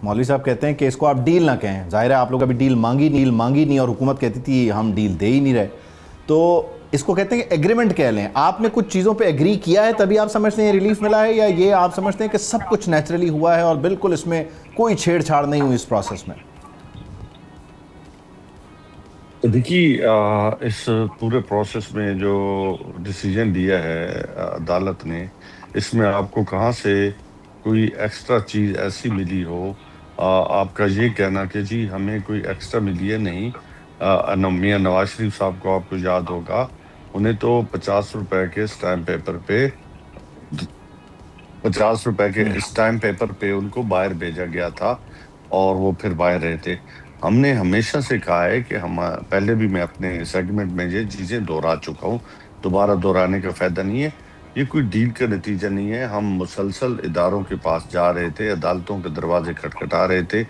मौलवी साहब कहते हैं कि इसको आप डील ना कहें, ज़ाहिर है आप लोग अभी डील मांगी नहीं और हुकूमत कहती थी हम डील दे ही नहीं रहे, तो इसको कहते हैं कि एग्रीमेंट कह लें। आपने कुछ चीज़ों पे एग्री किया है तभी आप समझते हैं रिलीफ मिला है, या ये आप समझते हैं कि सब कुछ नेचुरली हुआ है और बिल्कुल इसमें कोई छेड़छाड़ नहीं हुई इस प्रोसेस में? तो देखिए, इस पूरे प्रोसेस में जो डिसीजन दिया है अदालत ने, इसमें आपको कहाँ से कोई एक्स्ट्रा चीज़ ऐसी मिली हो? आपका ये कहना कि जी हमें कोई एक्स्ट्रा मिली है, नहीं। मियां नवाज शरीफ साहब को आपको याद होगा, उन्हें तो 50 रुपए के स्टैम्प पेपर पे 50 रुपए के स्टैम्प पेपर पे उनको बाहर भेजा गया था और वो फिर बाहर रहे थे। हमने हमेशा से कहा है कि हम पहले भी मैं अपने सेगमेंट में ये चीज़ें दोहरा चुका हूँ, दोबारा दोहराने का फ़ायदा नहीं है। ये कोई डील का नतीजा नहीं है। हम मुसलसल इदारों के पास जा रहे थे, अदालतों के दरवाजे खटखटा रहे थे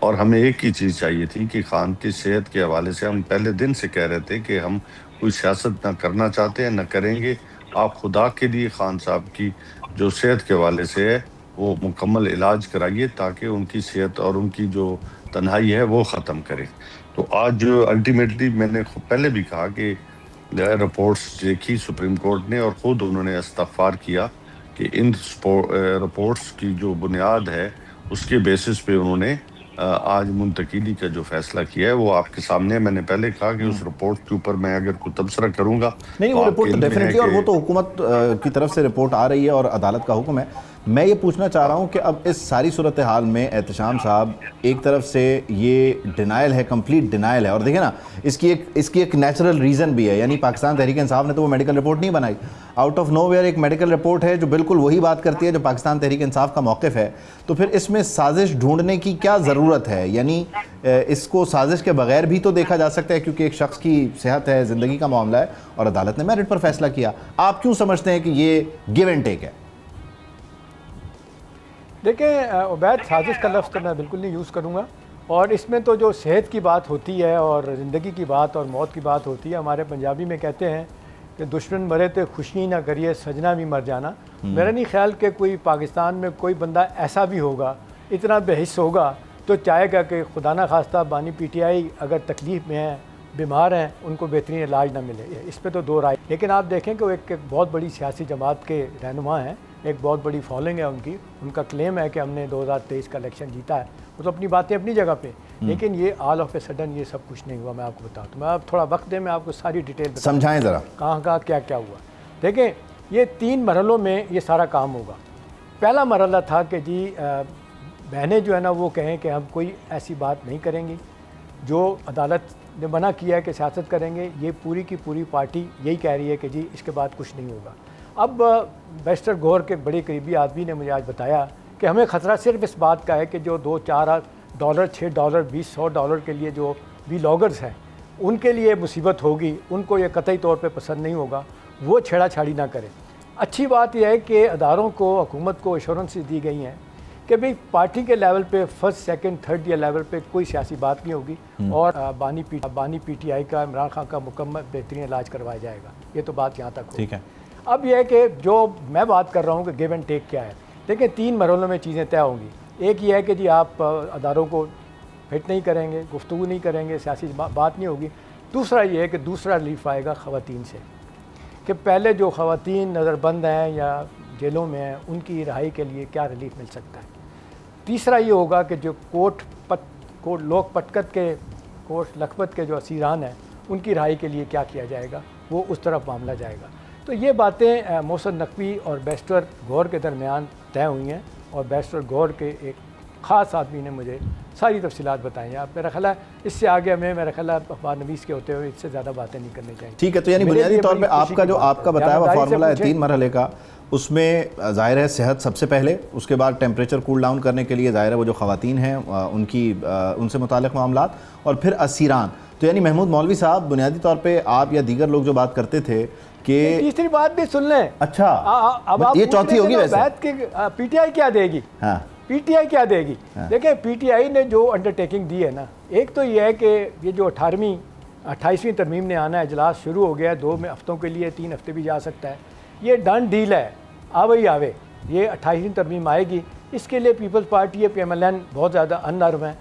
और हमें एक ही चीज़ चाहिए थी कि खान की सेहत के हवाले से हम पहले दिन से कह रहे थे कि हम कोई सियासत ना करना चाहते हैं, ना करेंगे। आप खुदा के लिए खान साहब की जो सेहत के हवाले से है वो मुकम्मल इलाज कराइए ताकि उनकी सेहत और उनकी जो तन्हाई है वो ख़त्म करे। तो आज अल्टीमेटली मैंने पहले भी कहा कि रिपोर्ट्स देखी सुप्रीम कोर्ट ने और ख़ुद उन्होंने इस्तग़फ़ार किया कि इन रिपोर्ट्स की जो बुनियाद है उसके बेसिस पे उन्होंने आज मुंतकिली का जो फैसला किया है वो आपके सामने है। मैंने पहले कहा कि उस रिपोर्ट के ऊपर मैं अगर कोई तबसरा करूंगा नहीं, वो रिपोर्ट तो डेफिनेटली, और वो तो हुकूमत की तरफ से रिपोर्ट आ रही है और अदालत का हुक्म है। मैं ये पूछना चाह रहा हूँ कि अब इस सारी सूरत हाल में एहतशाम साहब, एक तरफ से ये डिनाइल है, कंप्लीट डिनाइल है, और देखिए ना इसकी एक नेचुरल रीज़न भी है, यानी पाकिस्तान तहरीक इंसाफ ने तो वो मेडिकल रिपोर्ट नहीं बनाई, आउट ऑफ नोवेयर एक मेडिकल रिपोर्ट है जो बिल्कुल वही बात करती है जो पाकिस्तान तहरीक इंसाफ का मौक़िफ़ है। तो फिर इसमें साजिश ढूंढने की क्या ज़रूरत है? यानी इसको साजिश के बगैर भी तो देखा जा सकता है, क्योंकि एक शख्स की सेहत है, ज़िंदगी का मामला है और अदालत ने मेरिट पर फैसला किया। आप क्यों समझते हैं कि ये गिव एंड टेक है? देखिए उबैद, साजिश का लफ्ज़ तो मैं बिल्कुल नहीं यूज़ करूँगा, और इसमें तो जो सेहत की बात होती है और ज़िंदगी की बात और मौत की बात होती है, हमारे पंजाबी में कहते हैं कि दुश्मन मरे तो खुशी ना करिए, सजना भी मर जाना। मेरा नहीं ख्याल कि कोई पाकिस्तान में कोई बंदा ऐसा भी होगा, इतना बेहिस होगा तो चाहेगा कि खुदा ना खास्ता बानी PTI अगर तकलीफ़ में है, बीमार हैं, उनको बेहतरीन इलाज ना मिले। इस पर तो दो राय। लेकिन आप देखें कि वो एक बहुत बड़ी सियासी जमात के रहनुमा हैं, एक बहुत बड़ी फॉलोइंग है उनकी, उनका क्लेम है कि हमने 2023 का इलेक्शन जीता है। वो तो अपनी बातें अपनी जगह पे, लेकिन ये ऑल ऑफ ए सडन ये सब कुछ नहीं हुआ। मैं आपको बताऊँ तो मैं आप थोड़ा वक्त दें, मैं आपको सारी डिटेल समझाएं ज़रा, कहाँ क्या क्या हुआ। देखें, ये 3 मरहलों में ये सारा काम होगा। पहला मरहला था कि जी बहनें जो है ना वो कहें कि हम कोई ऐसी बात नहीं करेंगी, जो अदालत ने मना किया है कि सियासत करेंगे, ये पूरी की पूरी पार्टी यही कह रही है कि जी इसके बाद कुछ नहीं होगा। अब बैरिस्टर गौहर के बड़े करीबी आदमी ने मुझे आज बताया कि हमें ख़तरा सिर्फ इस बात का है कि जो $2-4, $6, $20-100 के लिए जो व्लॉगर्स हैं उनके लिए मुसीबत होगी, उनको ये कतई तौर पे पसंद नहीं होगा, वो छेड़ा छाड़ी ना करें। अच्छी बात यह है कि अदारों को, हुकूमत को एश्योरेंस दी गई हैं कि भाई पार्टी के लेवल पे first second third year level पे कोई सियासी बात नहीं होगी और बानी PTI का, इमरान खान का मुकम्मल बेहतरीन इलाज करवाया जाएगा। ये तो बात यहाँ तक हो। ठीक है। अब यह है कि जो मैं बात कर रहा हूँ कि गिव एंड टेक क्या है। देखिए 3 मरहलों में चीज़ें तय होंगी। एक ये है कि जी आप अदारों को फिट नहीं करेंगे, गुफ्तगू नहीं करेंगे, सियासी बात नहीं होगी। दूसरा ये है कि दूसरा रिलीफ आएगा ख़वातीन से, कि पहले जो ख़वातीन नज़रबंद हैं या जेलों में हैं उनकी रिहाई के लिए क्या रिलीफ मिल सकता है। तीसरा ये होगा कि जो लोक पटकत के, कोट लखपत के जो असीरान हैं उनकी रिहाई के लिए क्या किया जाएगा, वो उस तरफ मामला जाएगा। तो ये बातें मोहसिन नकवी और बैरिस्टर गौहर के दरमियान तय हुई हैं और बैरिस्टर गौहर के एक ख़ास आदमी ने मुझे सारी तफसीलात बताई हैं। आप मेरा ख्याल है इससे आगे हमें, मेरा ख्याल है अखबार नवीस के होते हुए इससे ज़्यादा बातें नहीं करनी चाहिए। ठीक है, तो यानी बुनियादी तौर पे आपका जो आपका बताया हुआ फार्मूला है 3 मरहले का, उसमें ज़ाहिर है सेहत सबसे पहले, उसके बाद टेम्परेचर कूल डाउन करने के लिए ज़ाहिर है वो जो ख़वातीन हैं उनसे मुताल्लिक़ मामलात, और फिर असीरान। तो यानी महमूद मौलवी साहब, बुनियादी तौर पे आप या दीगर लोग जो बात करते थे कि तीसरी बात भी सुन लें। अच्छा, अब आप ये चौथी होगी वैसे। PTI क्या देगी? हाँ, PTI क्या देगी? देखिए PTI ने जो अंडरटेकिंग दी है ना, एक तो ये है कि ये जो 28वीं तरमीम ने आना है, इजलास शुरू हो गया 2 हफ्तों के लिए, 3 हफ्ते भी जा सकता है, ये डन डील है। आवे ही आवे, ये 28वीं तरमीम आएगी, اس کے لیے پیپلز پارٹی ہے PMLN بہت زیادہ ان نرم ہے.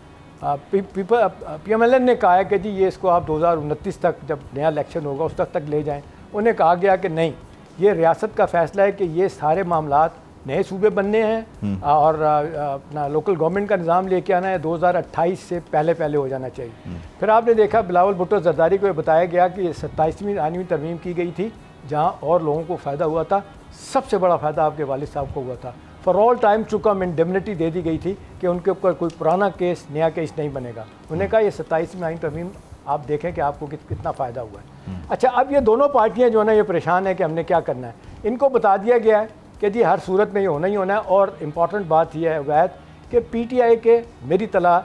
PMLN نے کہا ہے کہ جی یہ اس کو آپ 2029 تک جب نیا الیکشن ہوگا اس تک لے جائیں. انہیں کہا گیا کہ نہیں, یہ ریاست کا فیصلہ ہے کہ یہ سارے معاملات نئے صوبے بننے ہیں اور اپنا لوکل گورنمنٹ کا نظام لے کے آنا ہے, 2028 سے پہلے ہو جانا چاہیے. پھر آپ نے دیکھا بلاول بھٹو زرداری کو یہ بتایا گیا کہ یہ 27ویں آئینی ترمیم کی گئی تھی جہاں اور لوگوں کو فائدہ ہوا تھا, سب سے بڑا فائدہ آپ کے والد صاحب کو ہوا تھا. For all time to come indemnity دے دی گئی تھی کہ ان کے اوپر کوئی پرانا کیس نیا کیس نہیں بنے گا. انہوں نے کہا یہ 27ویں آئینی ترمیم آپ دیکھیں کہ آپ کو کتنا فائدہ ہوا ہے. اچھا, اب یہ دونوں پارٹیاں جو ہے نا یہ پریشان ہیں کہ ہم نے کیا کرنا ہے. ان کو بتا دیا گیا ہے کہ جی ہر صورت میں یہ ہونا ہی ہونا ہے. اور امپورٹنٹ بات یہ ہے وید کہ PTI کے میری اطلاع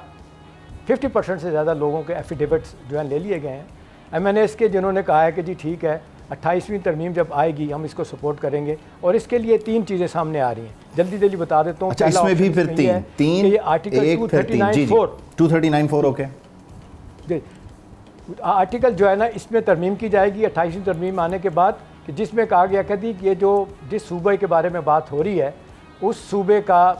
50% سے زیادہ لوگوں کے ایفیڈیوٹس جو ہیں لے لیے گئے ہیں MNS کے, جنہوں نے کہا ہے کہ جی ٹھیک ہے 28ویں ترمیم جب آئے گی ہم اس کو سپورٹ کریں گے. اور اس کے لیے 3 چیزیں سامنے آ رہی ہیں, جلدی بتا دیتا ہوں. اچھا, اس میں بھی پھر 3 یہ آرٹیکل 239(4) اوکے, آرٹیکل جو ہے نا اس میں ترمیم کی جائے گی 28ویں ترمیم آنے کے بعد, کہ جس میں کہا گیا کہ یہ جس صوبے کے بارے میں بات ہو رہی ہے اس صوبے کا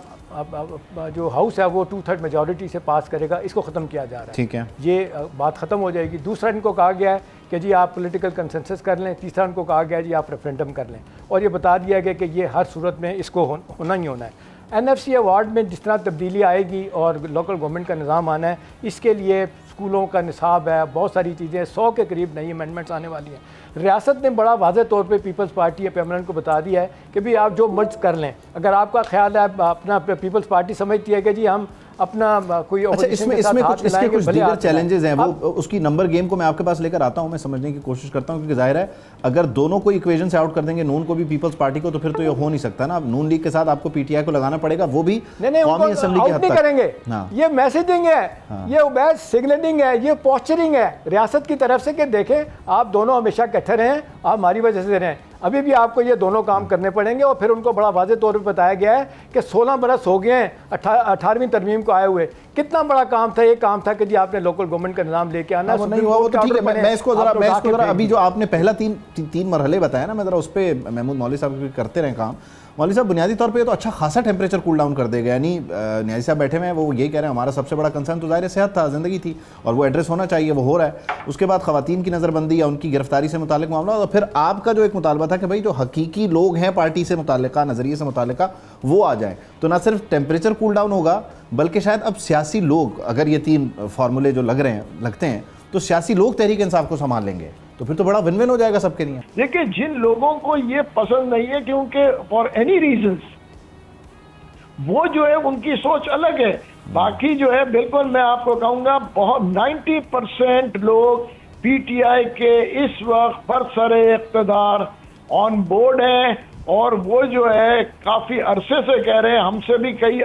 جو ہاؤس ہے وہ 2/3 میجورٹی سے پاس کرے گا. اس کو ختم کیا جا رہا ہے. ٹھیک ہے, یہ بات ختم ہو جائے گی. دوسرا ان کو کہا گیا ہے کہ جی آپ پولیٹیکل کنسنسس کر لیں. تیسرا ان کو کہا گیا ہے جی آپ ریفرینڈم کر لیں. اور یہ بتا دیا گیا کہ یہ ہر صورت میں اس کو ہونا ہی ہونا ہے. NFC ایوارڈ میں جس طرح تبدیلی آئے گی اور لوکل گورنمنٹ کا نظام آنا ہے, اس کے لیے اسکولوں کا نصاب ہے, بہت ساری چیزیں 100 کے قریب نئی امینڈمنٹس آنے والی ہیں. ریاست نے بڑا واضح طور پہ پیپلز پارٹی یا PMLN کو بتا دیا ہے کہ بھی آپ جو مرض کر لیں. اگر آپ کا خیال ہے اپنا پیپلز پارٹی سمجھتی ہے کہ جی ہم اپنا کوئی اچھا, اس میں اس کے کچھ دیگر چیلنجز ہیں, وہ اس کی نمبر گیم کو میں آپ کے پاس لے کر آتا ہوں, میں سمجھنے کی کوشش کرتا ہوں, کیونکہ ظاہر ہے اگر دونوں کو ایکویژن سے آؤٹ کر دیں گے, نون کو بھی پیپلز پارٹی کو, تو پھر تو یہ ہو نہیں سکتا نا. نون لیگ کے ساتھ آپ کو PTI کو لگانا پڑے گا, وہ بھی قومی اسمبلی کے حد تک کریں گے. یہ میسیجنگ ہے, یہ سگنلنگ ہے, یہ پوسچرنگ ہے ریاست کی طرف سے کہ دیکھیں آپ دونوں ہمیشہ اکٹھے رہیں, آپ ہماری وجہ سے رہیں. ابھی بھی آپ کو یہ دونوں کام کرنے پڑیں گے. اور پھر ان کو بڑا واضح طور پہ بتایا گیا ہے کہ 16 برس ہو گئے ہیں 18ویں ترمیم کو آئے ہوئے. کتنا بڑا کام تھا, یہ کام تھا کہ جی آپ نے لوکل گورنمنٹ کا نظام لے کے آنا. نہیں ہوا وہ تو ٹھیک ہے, میں اس کو ذرا ابھی جو آپ نے پہلا 3 مرحلے بتایا نا, میں ذرا اس پہ محمود مولوی صاحب کرتے رہے کام. مولوی صاحب, بنیادی طور پہ یہ تو اچھا خاصا ٹیمپریچر کول ڈاؤن کر دے گا. یعنی نیازی صاحب بیٹھے ہوئے ہیں, وہ یہی کہہ رہے ہیں ہمارا سب سے بڑا کنسرن تو ظاہر صحت تھا, زندگی تھی, اور وہ ایڈریس ہونا چاہیے, وہ ہو رہا ہے. اس کے بعد خواتین کی نظر بندی یا ان کی گرفتاری سے متعلق معاملہ, اور پھر آپ کا جو ایک مطالبہ تھا کہ بھائی جو حقیقی لوگ ہیں پارٹی سے متعلقہ, نظریے سے متعلقہ, وہ آ جائیں. تو نہ صرف ٹیمپریچر کول ڈاؤن ہوگا بلکہ شاید اب سیاسی لوگ, اگر یہ 3 فارمولے جو لگتے ہیں تو سیاسی لوگ تحریک انصاف کو سنبھال لیں گے, تو پھر تو بڑا ون ون ہو جائے گا سب کے لیے. دیکھیں, جن لوگوں کو یہ پسند نہیں ہے کیونکہ فار اینی ریزنس, وہ جو ہے ان کی سوچ الگ ہے. باقی جو ہے بالکل میں آپ کو کہوں گا بہت 90% لوگ PTI کے اس وقت برسر اقتدار آن بورڈ ہیں, اور وہ جو ہے کافی عرصے سے کہہ رہے ہیں, ہم سے بھی کئی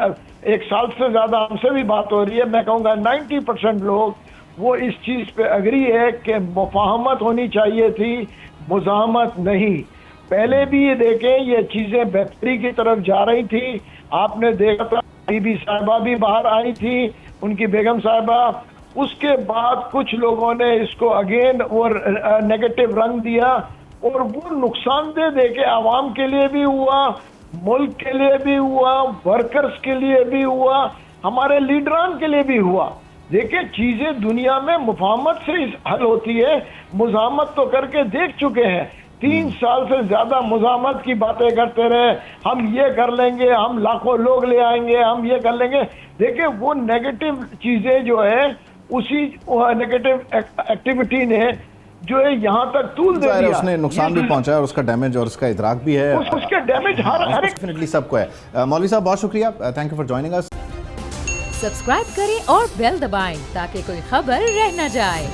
1 سال سے زیادہ ہم سے بھی بات ہو رہی ہے. میں کہوں گا 90% لوگ وہ اس چیز پہ اگری ہے کہ مفاہمت ہونی چاہیے تھی, مزاحمت نہیں. پہلے بھی یہ دیکھیں یہ چیزیں بہتری کی طرف جا رہی تھی. آپ نے دیکھا تھا بی بی صاحبہ بھی باہر آئی تھی, ان کی بیگم صاحبہ. اس کے بعد کچھ لوگوں نے اس کو اگین وہ نیگیٹو رنگ دیا, اور وہ نقصان دے کے عوام کے لیے بھی ہوا, ملک کے لیے بھی ہوا, ورکرز کے لیے بھی ہوا, ہمارے لیڈران کے لیے بھی ہوا. دیکھیں چیزیں دنیا میں مفاہمت سے حل ہوتی ہے, مزاحمت تو کر کے دیکھ چکے ہیں. 3 سال سے زیادہ مزاحمت کی باتیں کرتے رہے, ہم یہ کر لیں گے, ہم لاکھوں لوگ لے آئیں گے, ہم یہ کر لیں گے. دیکھیں وہ نیگیٹو چیزیں جو ہے اسی نیگیٹو ایکٹیویٹی نے جو ہے یہاں تک طول دے دیا. اس نے نقصان بھی پہنچا ہے, اور اس کا ڈیمیج اور اس کا ادراک بھی ہے, اس کے ڈیمیج ہر ڈیفینیٹلی سب کو ہے. مولوی صاحب بہت شکریہ, تھینک یو فار جوائننگ اس. سبسکرائب کریں اور بیل دبائیں تاکہ کوئی خبر رہ نہ جائے.